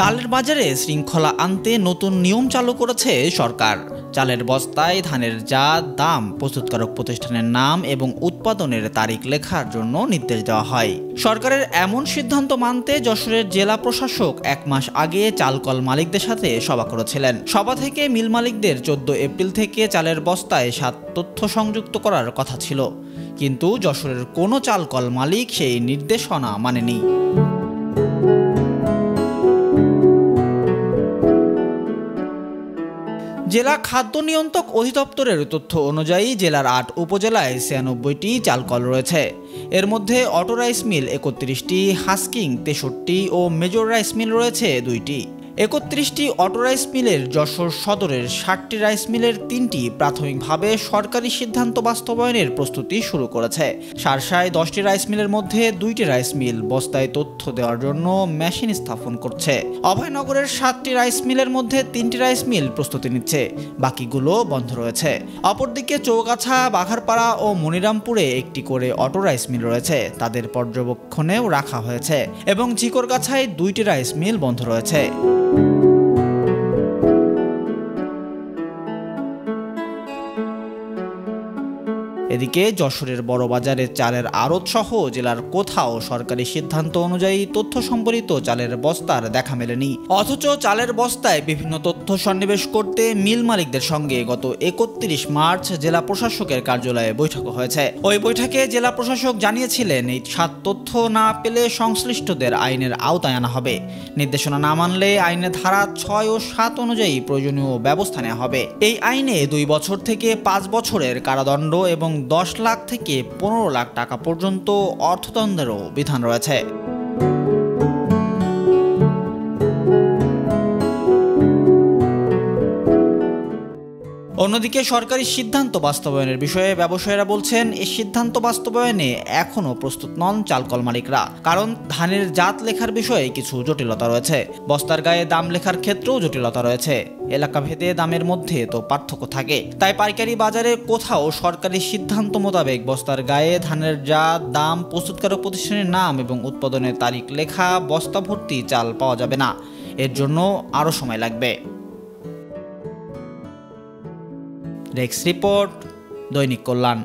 চালের বাজারে শৃঙ্খলা আনতে নতুন নিয়ম চালু করেছে সরকার। চালের বস্তায় ধানের জাত, দাম, প্রস্তুতকারক প্রতিষ্ঠানের নাম এবং উৎপাদনের তারিখ লেখার জন্য নির্দেশ দেওয়া হয়। সরকারের এমন সিদ্ধান্ত মানতে যশোরের জেলা প্রশাসক 1 মাস আগে চালকল মালিকদের সাথে সভা করেছিলেন। সভা থেকে মিল মালিকদের 14 এপ্রিল থেকে চালের বস্তায় 7 তথ্য সংযুক্ত করার কথা ছিল, কিন্তু যশোরের কোনো চালকল মালিক সেই নির্দেশনা মানেনি। জেলা খাদ্য নিয়ন্ত্রক অধিদপ্তরের তথ্য অনুযায়ী জেলার 8 উপজেলায় 96টি চালকল রয়েছে। এর মধ্যে অটো রাইস মিল 31টি, হাস্কিং 63 ও মেজর রাইস মিল রয়েছে 2টি। 31টি অটো রাইস মিলের যশোর সদরের 60টি রাইস মিলের 3টি প্রাথমিকভাবে সরকারি সিদ্ধান্ত বাস্তবায়নের প্রস্তুতি শুরু করেছে। শার্শায় 10টি রাইস মিলের মধ্যে 2টি রাইস মিল বস্তায় তথ্য দেওয়ার জন্য মেশিন স্থাপন করছে। অভয়নগরের 7টি রাইস মিলের মধ্যে 3টি রাইস মিল প্রস্তুতি নিচ্ছে, বাকিগুলো বন্ধ রয়েছে। অপরদিকে চৌগাছা, বাঘারপাড়া ও মনিরামপুরে 1টি করে অটো রাইস মিল রয়েছে, তাদের পর্যবেক্ষণেও রাখা হয়েছে, এবং ঝিকরগাছায় 2টি রাইস মিল বন্ধ রয়েছে। এদিকে যশোরের বড় বাজারের চালের আড়ত সহ জেলার কোথাও সরকারি সিদ্ধান্ত অনুযায়ী তথ্য সম্বলিত চালের বস্তার দেখা মেলেনি, অথচ চালের বস্তায় বিভিন্ন তথ্য সন্নিবেশ করতে মিল মালিকদের সঙ্গে গত 31 মার্চ জেলা প্রশাসকের কার্যালয়ে বৈঠক হয়েছে। ওই বৈঠকে জেলা প্রশাসক জানিয়েছিলেন, এই 7 তথ্য না পেলে সংশ্লিষ্টদের আইনের আওতায় আনা হবে। নির্দেশনা না মানলে আইনের ধারা 6 ও 7 অনুযায়ী প্রয়োজনীয় ব্যবস্থা নেওয়া হবে। এই আইনে 2 বছর থেকে 5 বছরের কারাদণ্ড এবং 10 লাখ থেকে 15 লাখ টাকা পর্যন্ত অর্থদণ্ডেরও বিধান রয়েছে। অন্যদিকে সরকারি সিদ্ধান্ত বাস্তবায়নের বিষয়ে ব্যবসায়ীরা বলছেন, এই সিদ্ধান্ত বাস্তবায়নে এখনও প্রস্তুত নন চালকল মালিকরা, কারণ ধানের জাত লেখার বিষয়ে কিছু জটিলতা রয়েছে। বস্তার গায়ে দাম লেখার ক্ষেত্রেও জটিলতা রয়েছে। এলাকা ভেদে দামের মধ্যে তো পার্থক্য থাকে, তাই পাইকারি বাজারে কোথাও সরকারি সিদ্ধান্ত মোতাবেক বস্তার গায়ে ধানের জাত, দাম, প্রস্তুতকারক প্রতিষ্ঠানের নাম এবং উৎপাদনের তারিখ লেখা বস্তা ভর্তি চাল পাওয়া যাবে না। এর জন্য আরও সময় লাগবে। ডেস্ক রিপোর্ট, দৈনিক কল্যাণ।